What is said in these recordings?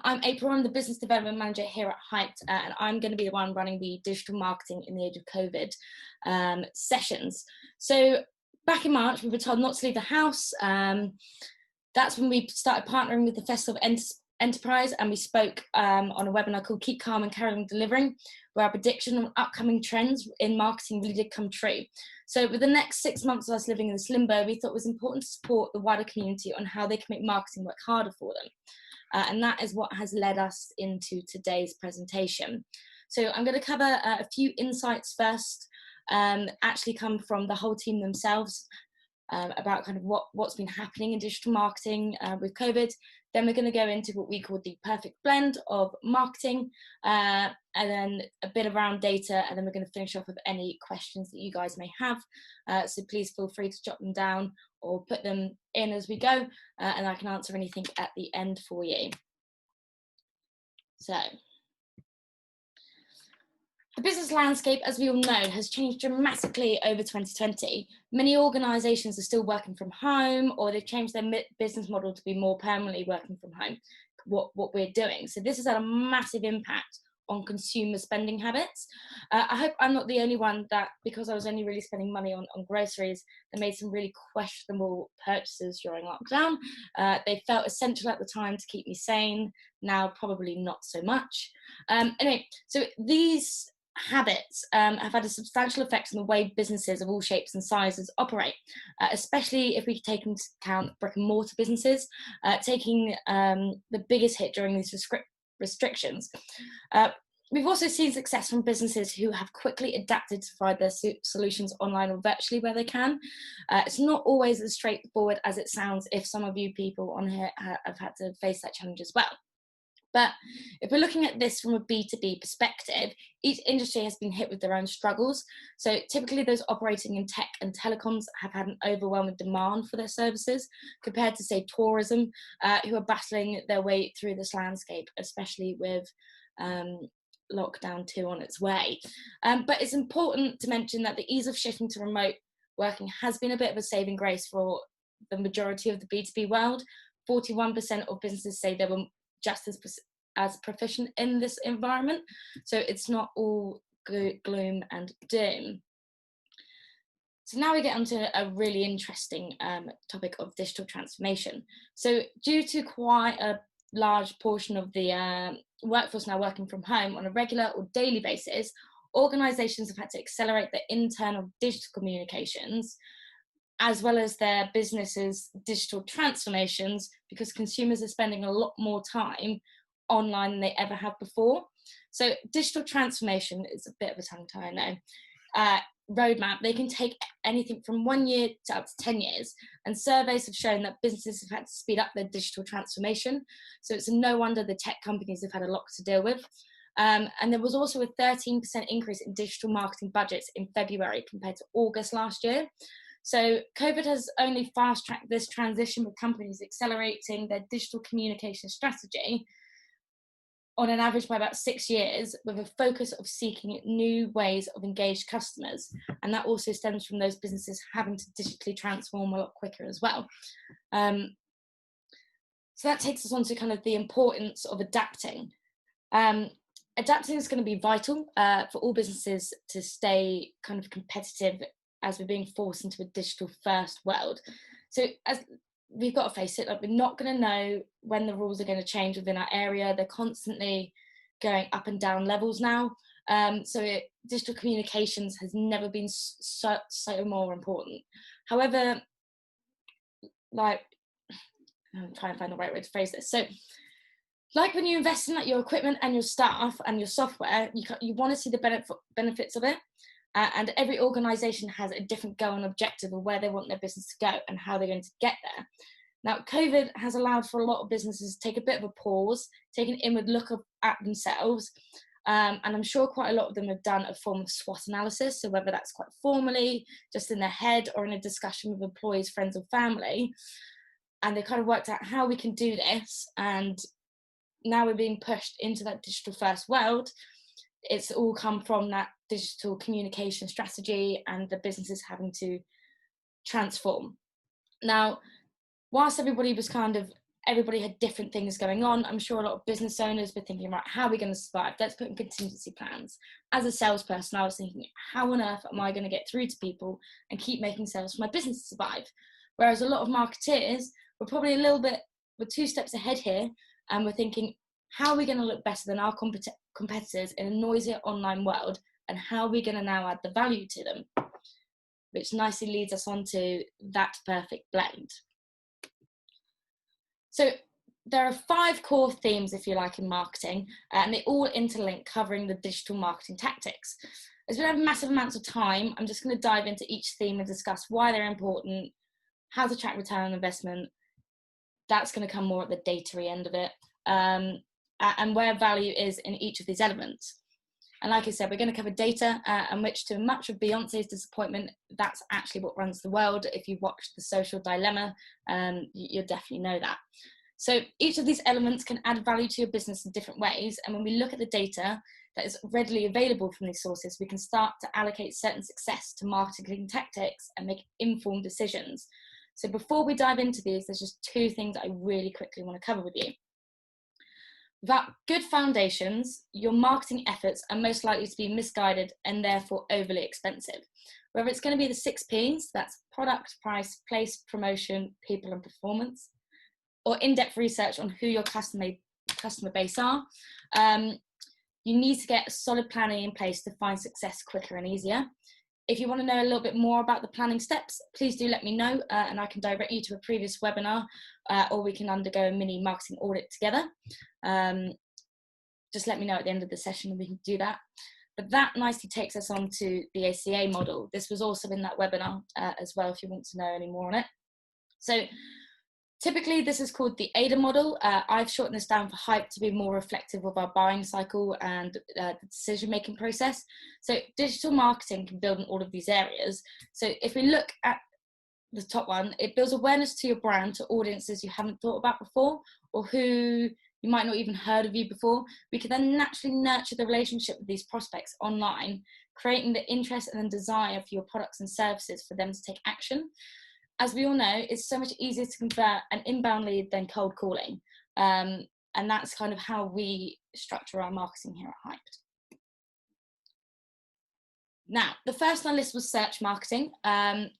I'm April, I'm the Business Development Manager here at Hyped, and I'm going to be the one running the digital marketing in the age of COVID sessions. So back in March, we were told not to leave the house. That's when we started partnering with the Festival of Enterprise, and we spoke on a webinar called Keep Calm and Carry On Delivering, where our prediction on upcoming trends in marketing really did come true. So with the next 6 months of us living in this limbo, we thought it was important to support the wider community on how they can make marketing work harder for them. And that is what has led us into today's presentation. So I'm going to cover a few insights first, actually come from the whole team themselves, about kind of what's been happening in digital marketing with COVID. Then we're going to go into what we call the perfect blend of marketing, and then a bit around data, and then we're going to finish off with any questions that you guys may have. So please feel free to jot them down or put them in as we go, and I can answer anything at the end for you. So, the business landscape, as we all know, has changed dramatically over 2020. Many organisations are still working from home, or they've changed their business model to be more permanently working from home, what we're doing. So this has had a massive impact on consumer spending habits. I hope I'm not the only one that, because I was only really spending money on groceries, that made some really questionable purchases during lockdown. They felt essential at the time to keep me sane, now probably not so much. Anyway, so these habits have had a substantial effect on the way businesses of all shapes and sizes operate, especially if we take into account brick and mortar businesses, taking the biggest hit during these restrictions. We've also seen success from businesses who have quickly adapted to provide their solutions online or virtually where they can. It's not always as straightforward as it sounds if some of you people on here have had to face that challenge as well. But if we're looking at this from a B2B perspective, each industry has been hit with their own struggles. So typically those operating in tech and telecoms have had an overwhelming demand for their services compared to, say, tourism, who are battling their way through this landscape, especially with lockdown 2 on its way. But it's important to mention that the ease of shifting to remote working has been a bit of a saving grace for the majority of the B2B world. 41% of businesses say they were just as proficient in this environment. So it's not all gloom and doom. So now we get onto a really interesting topic of digital transformation. So due to quite a large portion of the workforce now working from home on a regular or daily basis, organisations have had to accelerate their internal digital communications as well as their businesses' digital transformations, because consumers are spending a lot more time online than they ever have before. So digital transformation is a bit of a tongue tie, I know. Roadmap, they can take anything from 1 year to up to 10 years. And surveys have shown that businesses have had to speed up their digital transformation. So it's no wonder the tech companies have had a lot to deal with. And there was also a 13% increase in digital marketing budgets in February compared to August last year. So COVID has only fast-tracked this transition, with companies accelerating their digital communication strategy on an average by about 6 years, with a focus of seeking new ways of engaged customers. And that also stems from those businesses having to digitally transform a lot quicker as well. So that takes us on to kind of the importance of adapting. Adapting is going to be vital for all businesses to stay kind of competitive as we're being forced into a digital first world. So as we've got to face it, like, we're not going to know when the rules are going to change within our area. They're constantly going up and down levels now. Digital communications has never been so more important. However, like, I'm trying to find the right way to phrase this. So, like when you invest in like your equipment and your staff and your software, you want to see the benefits of it. And every organisation has a different goal and objective of where they want their business to go and how they're going to get there. Now, COVID has allowed for a lot of businesses to take a bit of a pause, take an inward look at themselves, and I'm sure quite a lot of them have done a form of SWOT analysis, so whether that's quite formally, just in their head, or in a discussion with employees, friends or family, and they kind of worked out how we can do this, and now we're being pushed into that digital first world. It's all come from that digital communication strategy and the businesses having to transform. Now, whilst everybody was kind of everybody had different things going on. I'm sure a lot of business owners were thinking, right, how are we going to survive? Let's put in contingency plans. As a salesperson, I was thinking, how on earth am I going to get through to people and keep making sales for my business to survive? Whereas a lot of marketeers were probably we're 2 steps ahead here, and we're thinking, how are we going to look better than our competitors in a noisier online world, and how are we going to now add the value to them? Which nicely leads us on to that perfect blend. So there are 5 core themes, if you like, in marketing, and they all interlink, covering the digital marketing tactics. As we don't have massive amounts of time, I'm just going to dive into each theme and discuss why they're important, how to track return on investment. That's going to come more at the data-y end of it, and where value is in each of these elements. And like I said, we're going to cover data, and which, to much of Beyonce's disappointment, that's actually what runs the world. If you watch The Social Dilemma, you'll definitely know that. So each of these elements can add value to your business in different ways. And when we look at the data that is readily available from these sources, we can start to allocate certain success to marketing tactics and make informed decisions. So before we dive into these, there's just 2 things I really quickly want to cover with you. Without good foundations, your marketing efforts are most likely to be misguided and therefore overly expensive. Whether it's going to be the 6 Ps, that's product, price, place, promotion, people, and performance, or in-depth research on who your customer base are, you need to get solid planning in place to find success quicker and easier. If you want to know a little bit more about the planning steps, please do let me know, and I can direct you to a previous webinar, or we can undergo a mini marketing audit together. Just let me know at the end of the session and we can do that. But that nicely takes us on to the ACA model. This was also in that webinar as well, if you want to know any more on it. So typically this is called the ADA model. I've shortened this down for HYPE to be more reflective of our buying cycle and the decision-making process. So digital marketing can build in all of these areas. So if we look at the top one, it builds awareness to your brand to audiences you haven't thought about before, or who you might not even heard of you before. We can then naturally nurture the relationship with these prospects online, creating the interest and the desire for your products and services for them to take action. As we all know, it's so much easier to convert an inbound lead than cold calling. And that's kind of how we structure our marketing here at Hyped. Now, the first on the list was search marketing.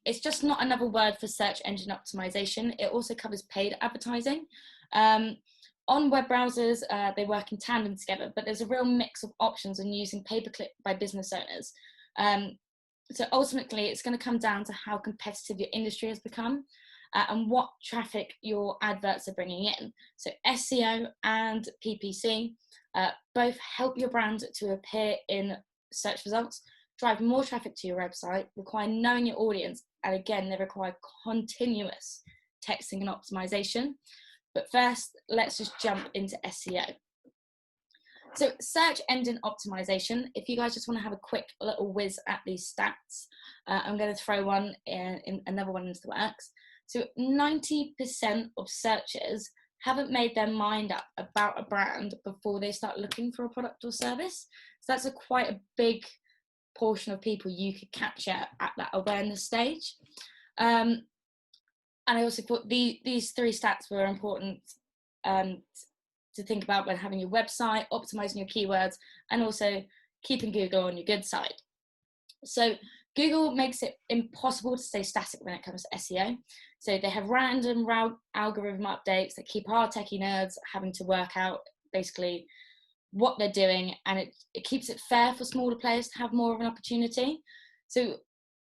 It's just not another word for search engine optimization. It also covers paid advertising. On web browsers, they work in tandem together, but there's a real mix of options in using pay-per-click by business owners. So ultimately, it's going to come down to how competitive your industry has become and what traffic your adverts are bringing in. So SEO and PPC both help your brand to appear in search results, drive more traffic to your website, require knowing your audience, and again, they require continuous texting and optimization. But first, let's just jump into SEO. So search engine optimization, if you guys just want to have a quick little whiz at these stats, I'm going to throw another one into the works. So 90% of searchers haven't made their mind up about a brand before they start looking for a product or service. So that's quite a big portion of people you could capture at that awareness stage. And I also thought these 3 stats were important to think about when having your website, optimizing your keywords, and also keeping Google on your good side. So Google makes it impossible to stay static when it comes to SEO. So they have random algorithm updates that keep our techie nerds having to work out basically what they're doing, and it keeps it fair for smaller players to have more of an opportunity. So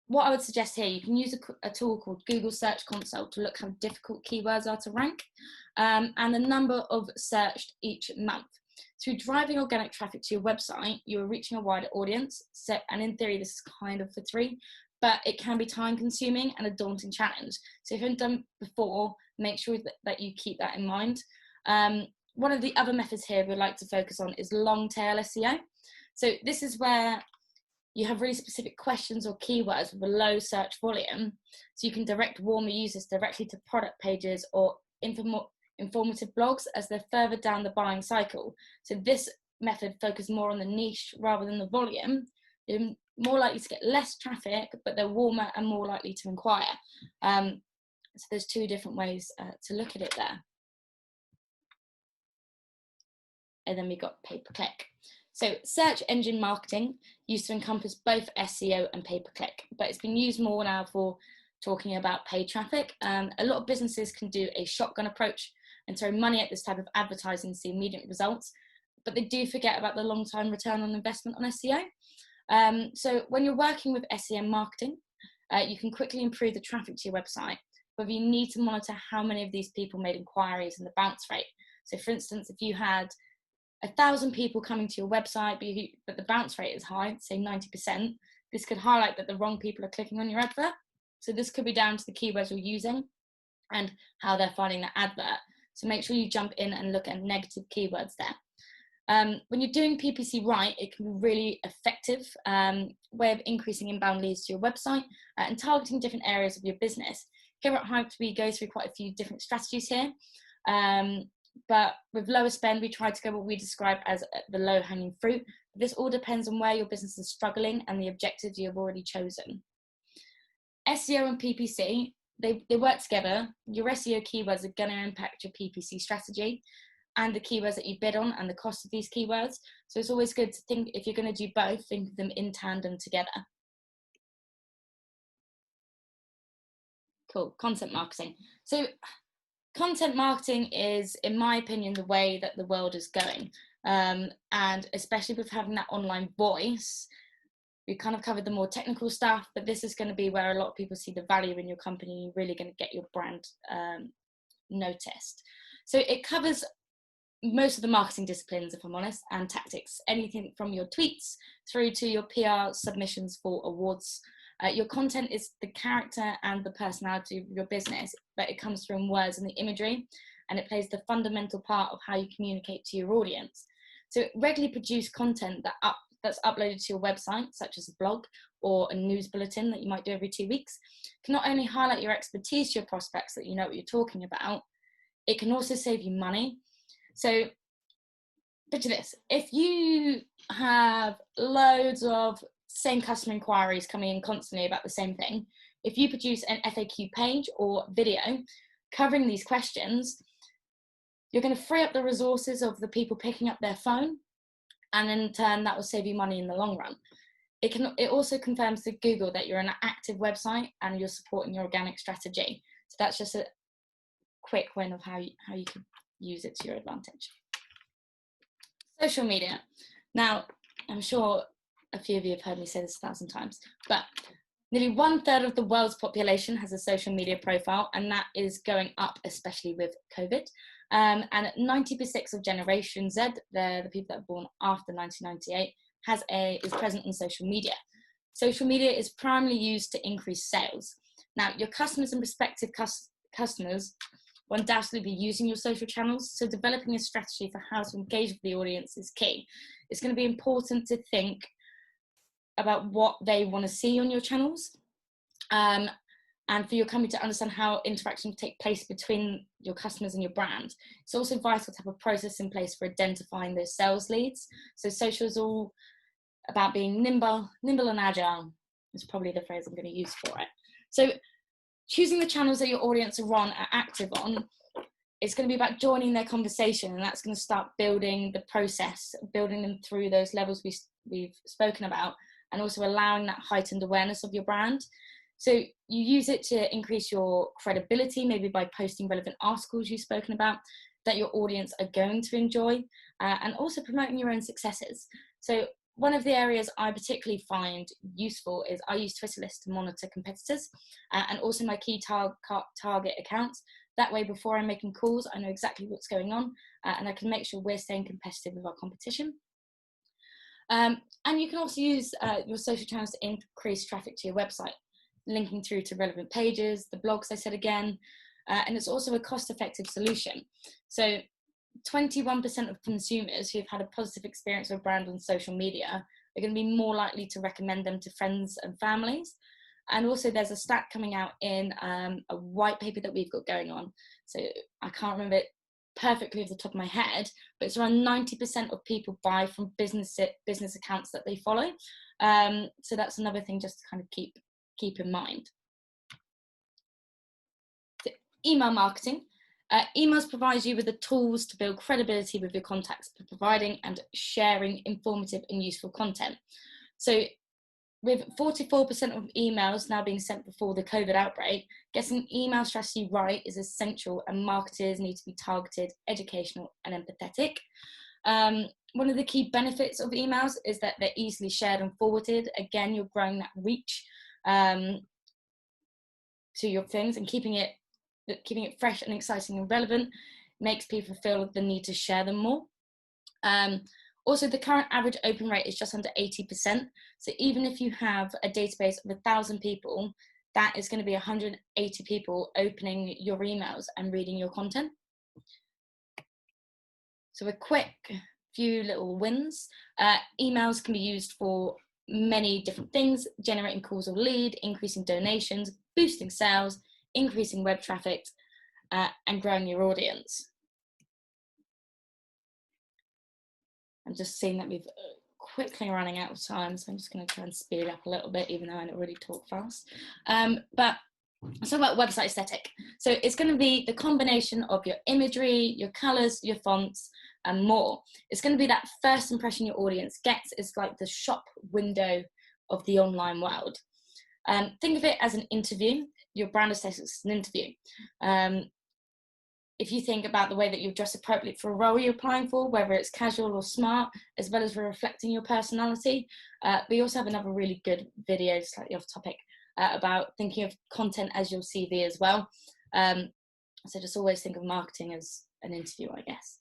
what I would suggest here, you can use a tool called Google Search Console to look how difficult keywords are to rank, and the number of searched each month. Through driving organic traffic to your website, you're reaching a wider audience. So, and in theory, this is kind of for free, but it can be time consuming and a daunting challenge. So if you haven't done before, make sure that you keep that in mind. One of the other methods here we'd like to focus on is long tail SEO. So this is where you have really specific questions or keywords with a low search volume, so you can direct warmer users directly to product pages or informative blogs as they're further down the buying cycle. So this method focuses more on the niche rather than the volume. You're more likely to get less traffic, but they're warmer and more likely to inquire. So there's 2 different ways to look at it there. and then we got pay-per-click. So search engine marketing used to encompass both SEO and pay-per-click, but it's been used more now for talking about paid traffic. A lot of businesses can do a shotgun approach and throw money at this type of advertising to see immediate results, but they do forget about the long-term return on investment on SEO. So when you're working with SEM marketing, you can quickly improve the traffic to your website, but you need to monitor how many of these people made inquiries and the bounce rate. So for instance, if you had 1,000 people coming to your website, but the bounce rate is high, say 90%, this could highlight that the wrong people are clicking on your advert. So this could be down to the keywords you're using and how they're finding that advert. So make sure you jump in and look at negative keywords there. When you're doing PPC right, it can be really effective way of increasing inbound leads to your website and targeting different areas of your business. Here at Hyped, we go through quite a few different strategies here. But with lower spend, we try to go what we describe as the low-hanging fruit. This all depends on where your business is struggling and the objectives you have already chosen. SEO and PPC, they work together. Your SEO keywords are going to impact your PPC strategy and the keywords that you bid on and the cost of these keywords. So it's always good to think, if you're going to do both, think of them in tandem together. Cool, content marketing. So content marketing is, in my opinion, the way that the world is going. And especially with having that online voice, we kind of covered the more technical stuff, but this is going to be where a lot of people see the value in your company. You're really going to get your brand noticed. So it covers most of the marketing disciplines, if I'm honest, and tactics, anything from your tweets through to your PR submissions for awards. Your content is the character and the personality of your business, but it comes through in words and the imagery, and it plays the fundamental part of how you communicate to your audience. So regularly produce content that's uploaded to your website, such as a blog or a news bulletin that you might do every 2 weeks, can not only highlight your expertise to your prospects, that you know what you're talking about, it can also save you money. So picture this: if you have loads of same customer inquiries coming in constantly about the same thing, if you produce an FAQ page or video covering these questions, you're going to free up the resources of the people picking up their phone, and in turn that will save you money in the long run. It also confirms to Google that you're an active website and you're supporting your organic strategy. So that's just a quick win of how you can use it to your advantage. Social media. Now, I'm sure a few of you have heard me say this 1,000 times, but nearly 1/3 of the world's population has a social media profile, and that is going up, especially with COVID. And 90% of Generation Z, they're the people that are born after 1998, is present on social media. Social media is primarily used to increase sales. Now, your customers and prospective customers will undoubtedly be using your social channels, so developing a strategy for how to engage with the audience is key. It's going to be important to think about what they want to see on your channels, and for your company to understand how interactions take place between your customers and your brand. It's also vital to have a process in place for identifying those sales leads. So social is all about being nimble and agile is probably the phrase I'm going to use for it. So choosing the channels that your audience are active on, it's going to be about joining their conversation, and that's going to start building the process, building them through those levels we've spoken about, and also allowing that heightened awareness of your brand. So you use it to increase your credibility, maybe by posting relevant articles you've spoken about that your audience are going to enjoy, and also promoting your own successes. So one of the areas I particularly find useful is I use Twitter lists to monitor competitors and also my key target accounts. That way, before I'm making calls, I know exactly what's going on, and I can make sure we're staying competitive with our competition. And you can also use your social channels to increase traffic to your website, linking through to relevant pages, the blogs I said again, and it's also a cost-effective solution. So 21% of consumers who've had a positive experience with a brand on social media are going to be more likely to recommend them to friends and families. And also there's a stat coming out in a white paper that we've got going on. So I can't remember it perfectly off the top of my head, but it's around 90% of people buy from business accounts that they follow. So that's another thing just to kind of keep in mind. So email marketing. Emails provide you with the tools to build credibility with your contacts by providing and sharing informative and useful content. So with 44% of emails now being sent before the COVID outbreak, getting email strategy right is essential, and marketers need to be targeted, educational and empathetic. One of the key benefits of emails is that they're easily shared and forwarded. Again, you're growing that reach to your things, and keeping it fresh and exciting and relevant makes people feel the need to share them more. Also, the current average open rate is just under 80%. So even if you have a database of 1,000 people, that is going to be 180 people opening your emails and reading your content. So a quick few little wins. Emails can be used for many different things: generating calls or lead, increasing donations, boosting sales, increasing web traffic, and growing your audience. I'm just seeing that we've quickly running out of time, so I'm just going to try and speed up a little bit, even though I already talk fast. But let's talk about website aesthetic. So it's going to be the combination of your imagery, your colors, your fonts, and more. It's going to be that first impression your audience gets. It's like the shop window of the online world. Think of it as an interview. Your brand aesthetic is an interview. If you think about the way that you dress appropriately for a role you're applying for, whether it's casual or smart, as well as reflecting your personality. We also have another really good video, slightly off topic, about thinking of content as your CV as well. So just always think of marketing as an interview, I guess.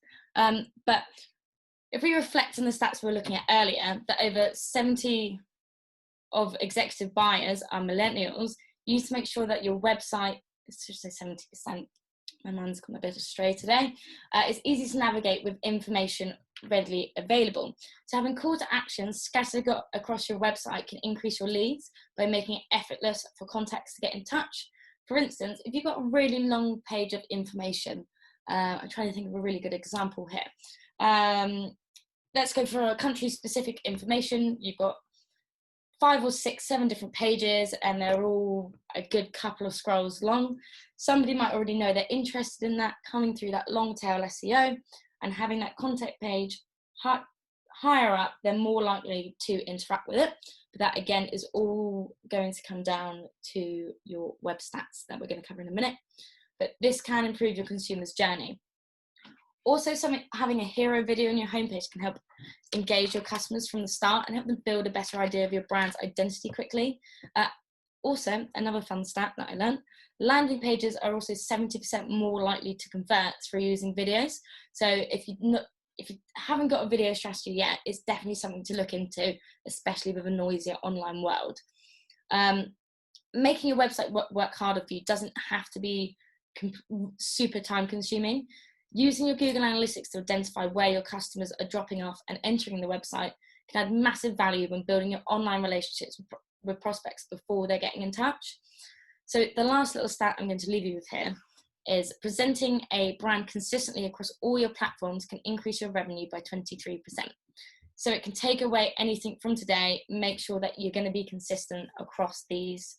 But if we reflect on the stats we were looking at earlier, that over 70 of executive buyers are millennials, you need to make sure that your website, I should say 70%, my mind's gone a bit astray today, it's easy to navigate with information readily available. So having call to action scattered across your website can increase your leads by making it effortless for contacts to get in touch. For instance, if you've got a really long page of information, I'm trying to think of a really good example here. Let's go for a country-specific information. You've got 5 or 6, 7 different pages, and they're all a good couple of scrolls long. Somebody might already know they're interested in that, coming through that long tail SEO, and having that contact page higher up, they're more likely to interact with it. But that again is all going to come down to your web stats that we're going to cover in a minute. But this can improve your consumer's journey. Also, having a hero video on your homepage can help engage your customers from the start and help them build a better idea of your brand's identity quickly. Also, another fun stat that I learned, landing pages are also 70% more likely to convert through using videos. So if you haven't got a video strategy yet, it's definitely something to look into, especially with a noisier online world. Making your website work harder for you doesn't have to be super time consuming. Using your Google Analytics to identify where your customers are dropping off and entering the website can add massive value when building your online relationships with prospects before they're getting in touch. So the last little stat I'm going to leave you with here is presenting a brand consistently across all your platforms can increase your revenue by 23%. So it can take away anything from today, make sure that you're going to be consistent across these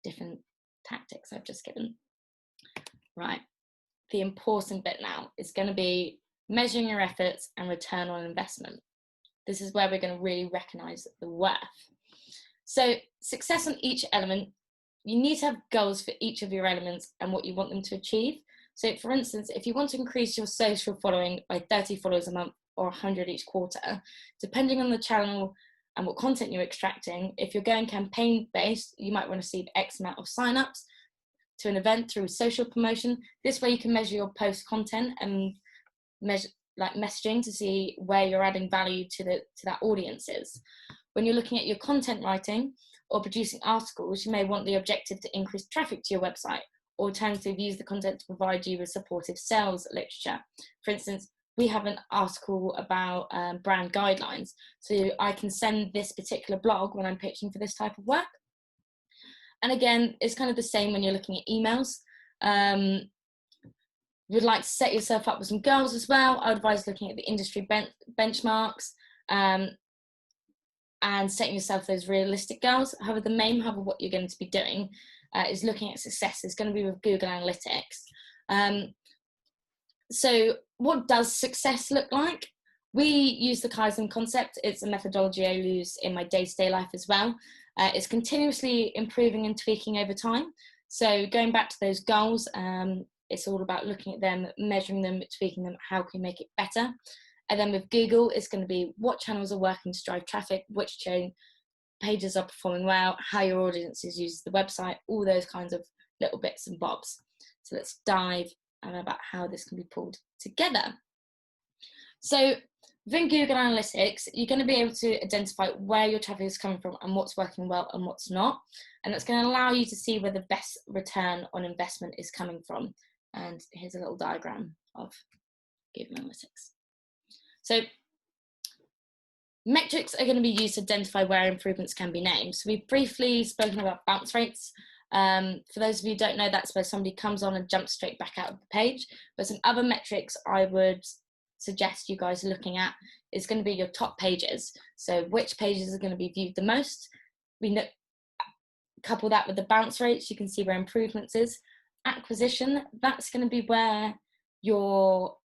different tactics I've just given. Right. The important bit now is going to be measuring your efforts and return on investment. This is where we're going to really recognize the worth. So success on each element, you need to have goals for each of your elements and what you want them to achieve. So for instance, if you want to increase your social following by 30 followers a month or 100 each quarter, depending on the channel and what content you're extracting, if you're going campaign based, you might want to see X amount of signups to an event through social promotion. This way you can measure your post content and measure like messaging to see where you're adding value to that audiences. When you're looking at your content writing or producing articles, you may want the objective to increase traffic to your website, or alternatively use the content to provide you with supportive sales literature. For instance, we have an article about brand guidelines, so I can send this particular blog when I'm pitching for this type of work. And again, it's kind of the same when you're looking at emails. You'd like to set yourself up with some goals as well. I would advise looking at the industry benchmarks and setting yourself those realistic goals. However, the main hub of what you're going to be doing is looking at success. It's going to be with Google Analytics. So what does success look like? We use the Kaizen concept. It's a methodology I use in my day-to-day life as well. It's continuously improving and tweaking over time. So going back to those goals, it's all about looking at them, measuring them, tweaking them, how can we make it better? And then with Google, it's going to be what channels are working to drive traffic, which pages are performing well, how your audiences use the website, all those kinds of little bits and bobs. So let's dive about how this can be pulled together. So within Google Analytics, you're going to be able to identify where your traffic is coming from and what's working well and what's not. And that's going to allow you to see where the best return on investment is coming from. And here's a little diagram of Google Analytics. So metrics are going to be used to identify where improvements can be named. So we've briefly spoken about bounce rates. For those of you who don't know, that's where somebody comes on and jumps straight back out of the page. But some other metrics I would suggest you guys are looking at is going to be your top pages. So which pages are going to be viewed the most. Couple that with the bounce rates, you can see where improvements is. Acquisition, that's going to be where your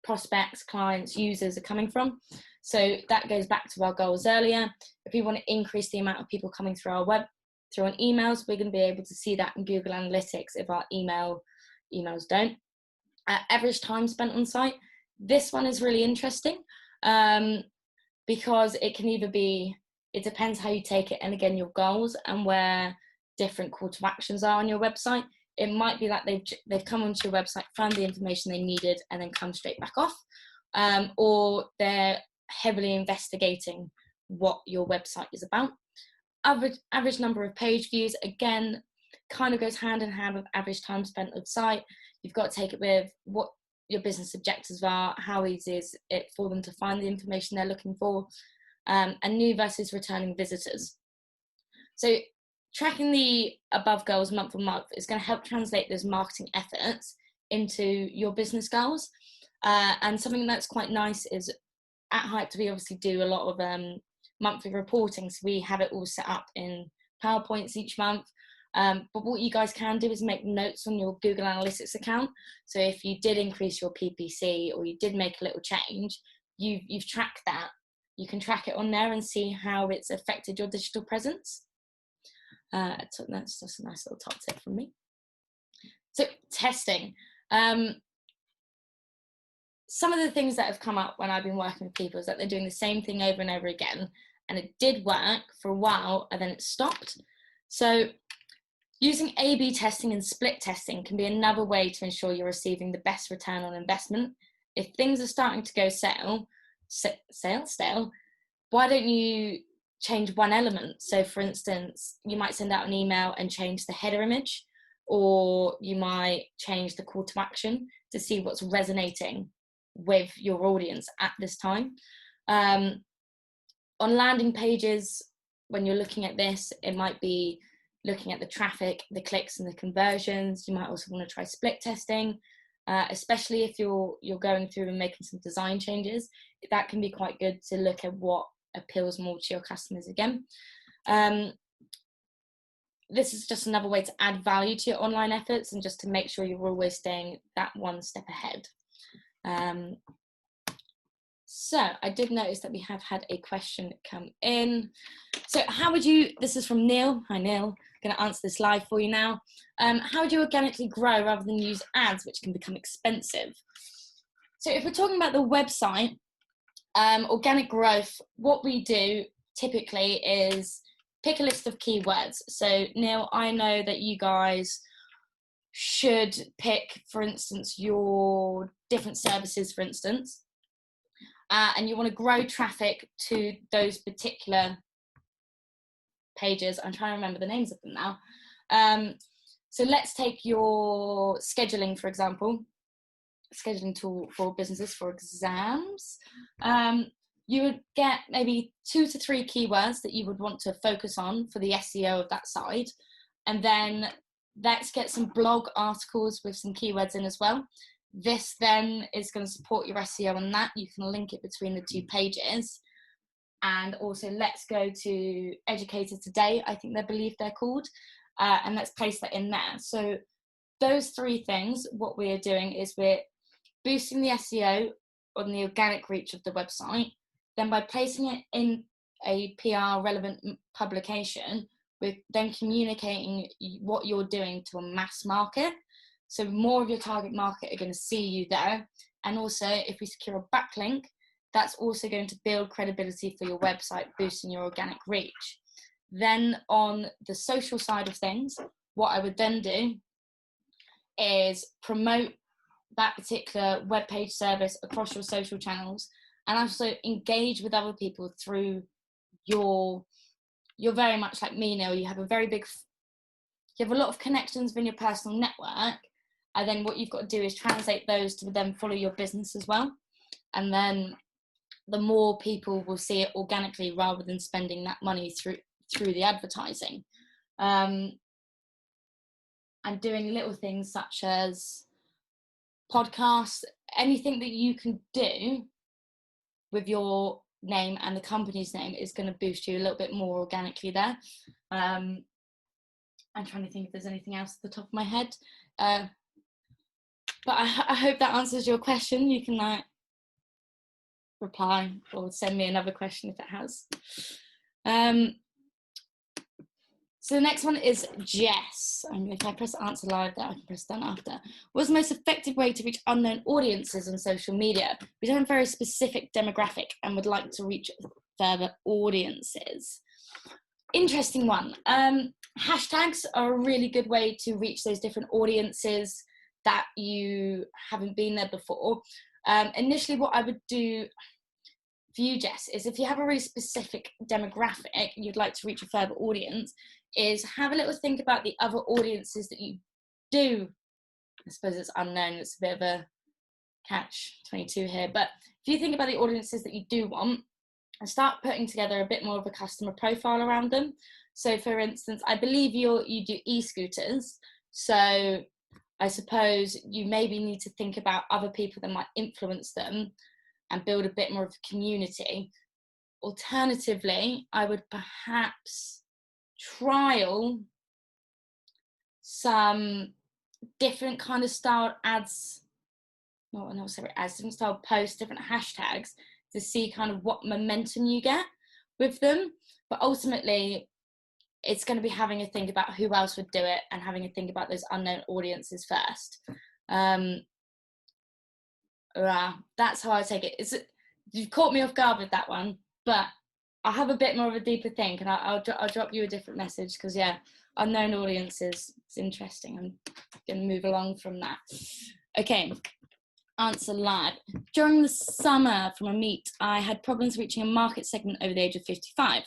prospects, clients, users are coming from. So that goes back to our goals earlier. If we want to increase the amount of people coming through our web, through on emails, we're going to be able to see that in Google Analytics if our emails don't. Average time spent on site. This one is really interesting because it can either be, it depends how you take it, and again, your goals and where different call to actions are on your website. It might be like they've come onto your website, found the information they needed, and then come straight back off. Or they're heavily investigating what your website is about. Average number of page views, again, kind of goes hand in hand with average time spent on site. You've got to take it with what your business objectives are, how easy is it for them to find the information they're looking for, and new versus returning visitors. So tracking the above goals month on month is going to help translate those marketing efforts into your business goals. And something that's quite nice is at Hyped, we obviously do a lot of monthly reporting. So we have it all set up in PowerPoints each month. But what you guys can do is make notes on your Google Analytics account. So if you did increase your PPC or you did make a little change, you've tracked that. You can track it on there and see how it's affected your digital presence. So that's just a nice little top tip from me. So testing. Some of the things that have come up when I've been working with people is that they're doing the same thing over and over again, and it did work for a while and then it stopped. So using A/B testing and split testing can be another way to ensure you're receiving the best return on investment. If things are starting to go stale, why don't you change one element? So for instance, you might send out an email and change the header image, or you might change the call to action to see what's resonating with your audience at this time. On landing pages, when you're looking at this, it might be looking at the traffic, the clicks and the conversions. You might also want to try split testing, especially if you're going through and making some design changes. That can be quite good to look at what appeals more to your customers again. This is just another way to add value to your online efforts and just to make sure you're always staying that one step ahead. So I did notice that we have had a question come in. So how would you, this is from Neil. Hi Neil, I'm going to answer this live for you now. How would you organically grow rather than use ads, which can become expensive? So if we're talking about the website, organic growth, what we do typically is pick a list of keywords. So Neil, I know that you guys should pick, for instance, your different services, for instance, and you want to grow traffic to those particular pages. I'm trying to remember the names of them now. So let's take your scheduling, for example, scheduling tool for businesses for exams. You would get maybe 2 to 3 keywords that you would want to focus on for the SEO of that side. And then let's get some blog articles with some keywords in as well. This then is going to support your SEO on that. You can link it between the 2 pages. And also let's go to Educator Today, I think they believe they're called, and let's place that in there. So those 3 things, what we're doing is we're boosting the SEO on the organic reach of the website. Then by placing it in a PR relevant publication, we're then communicating what you're doing to a mass market. So more of your target market are going to see you there. And also, if we secure a backlink, that's also going to build credibility for your website, boosting your organic reach. Then on the social side of things, what I would then do is promote that particular web page service across your social channels, and also engage with other people through you're very much like me, Neil. You have a lot of connections within your personal network, and then what you've got to do is translate those to then follow your business as well. And then the more people will see it organically rather than spending that money through the advertising. And doing little things such as podcasts, anything that you can do with your name and the company's name is going to boost you a little bit more organically there. I'm trying to think if there's anything else at the top of my head. But I hope that answers your question. You can reply or send me another question if it has. So the next one is Jess. If I press answer live there, I can press done after. What's the most effective way to reach unknown audiences on social media? We don't have a very specific demographic and would like to reach further audiences. Interesting one. Hashtags are a really good way to reach those different audiences that you haven't been there before. Initially, what I would do for you, Jess, is if you have a really specific demographic and you'd like to reach a further audience, is have a little think about the other audiences that you do. I suppose it's unknown, it's a bit of a catch-22 here, but if you think about the audiences that you do want, and start putting together a bit more of a customer profile around them. So for instance, I believe you do e-scooters, so I suppose you maybe need to think about other people that might influence them and build a bit more of a community. Alternatively, I would perhaps trial some different kind of style ads, different style posts, different hashtags to see kind of what momentum you get with them. But ultimately, it's going to be having a think about who else would do it and having a think about those unknown audiences first. That's how I take it. You've caught me off guard with that one, but I'll have a bit more of a deeper think, and I'll drop you a different message, because unknown audiences is interesting. I'm going to move along from that. Okay, answer live. During the summer from a meet, I had problems reaching a market segment over the age of 55.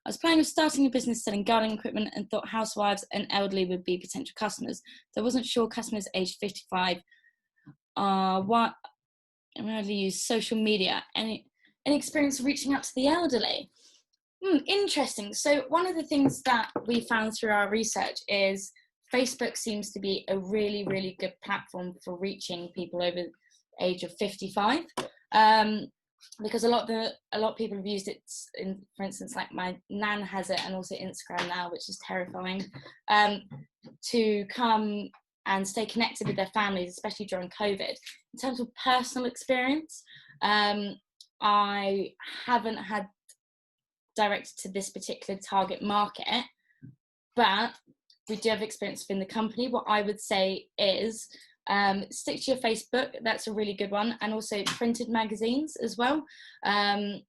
I was planning on starting a business selling gardening equipment and thought housewives and elderly would be potential customers. So I wasn't sure customers aged 55 what I rarely use social media. Any experience reaching out to the elderly? Interesting. So one of the things that we found through our research is Facebook seems to be a really, really good platform for reaching people over the age of 55. Because a lot of people have used it for instance, like my nan has it, and also Instagram now, which is terrifying, to come and stay connected with their families, especially during COVID. In terms of personal experience, I haven't had directed to this particular target market, but we do have experience within the company. What I would say is stick to your Facebook. That's a really good one. And also printed magazines as well. I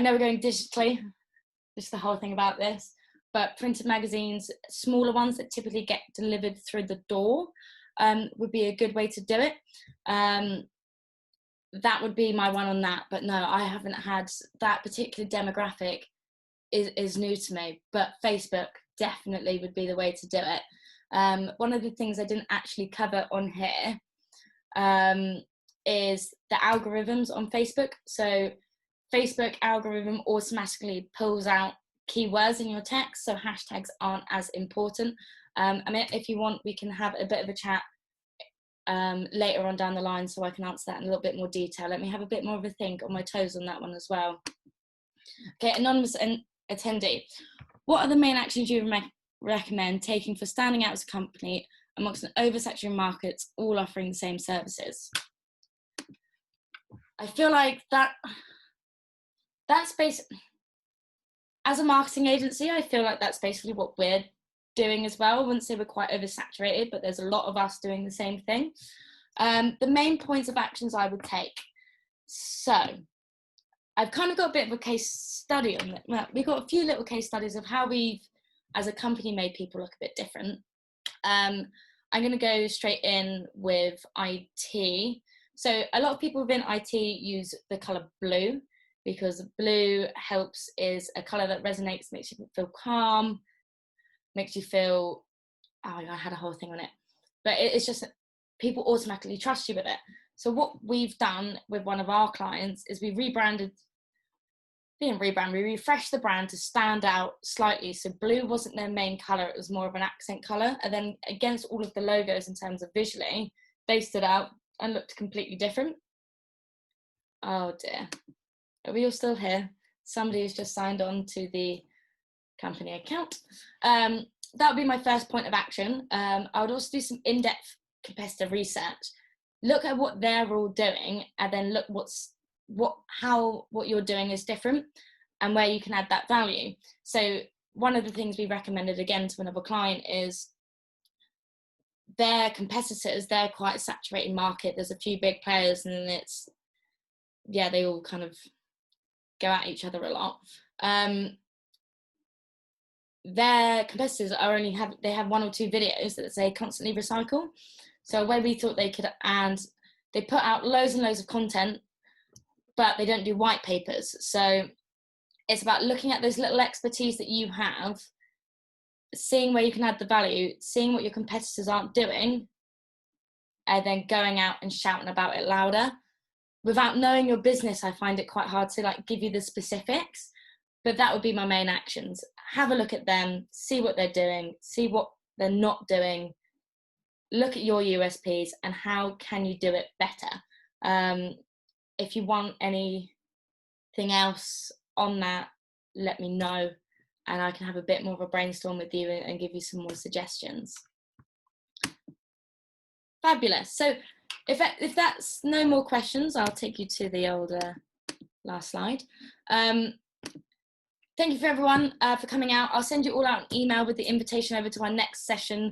know we're going digitally, just the whole thing about this, but printed magazines, smaller ones that typically get delivered through the door, would be a good way to do it. That would be my one on that. But no, I haven't had that particular demographic is new to me, but Facebook definitely would be the way to do it. One of the things I didn't actually cover on here is the algorithms on Facebook. So Facebook algorithm automatically pulls out keywords in your text, so hashtags aren't as important. I mean, if you want, we can have a bit of a chat later on down the line, so I can answer that in a little bit more detail. Let me have a bit more of a think on my toes on that one as well. Okay, anonymous attendee. What are the main actions you recommend taking for standing out as a company amongst an oversaturated market, all offering the same services? I feel like that's basically, as a marketing agency, I feel like that's basically what we're doing as well. I wouldn't say we're quite oversaturated, but there's a lot of us doing the same thing. The main points of actions I would take. So I've kind of got a bit of a case study on it. Well, we've got a few little case studies of how we've, as a company, made people look a bit different. I'm going to go straight in with IT. So a lot of people within IT use the colour blue, because blue is a colour that resonates, makes you feel calm, makes you feel, oh, I had a whole thing on it. But it's just, people automatically trust you with it. So what we've done with one of our clients is we refreshed the brand to stand out slightly. So blue wasn't their main colour, it was more of an accent colour. And then against all of the logos in terms of visually, they stood out and looked completely different. Oh dear. Are we all still here? Somebody has just signed on to the company account. That would be my first point of action. I would also do some in-depth competitor research. Look at what they're all doing, and then look what you're doing is different and where you can add that value. So one of the things we recommended again to another client is their competitors, they're quite a saturated market. There's a few big players, and they all kind of go at each other a lot. Their competitors they have 1 or 2 videos that say constantly recycle. So where we thought they could, and they put out loads and loads of content, but they don't do white papers. So it's about looking at those little expertise that you have, seeing where you can add the value, seeing what your competitors aren't doing, and then going out and shouting about it louder. Without knowing your business, I find it quite hard to give you the specifics, but that would be my main actions. Have a look at them, see what they're doing, see what they're not doing, look at your USPs and how can you do it better. If you want anything else on that, let me know, and I can have a bit more of a brainstorm with you and give you some more suggestions. Fabulous. So if that's no more questions, I'll take you to the old last slide. Thank you for everyone for coming out. I'll send you all out an email with the invitation over to our next session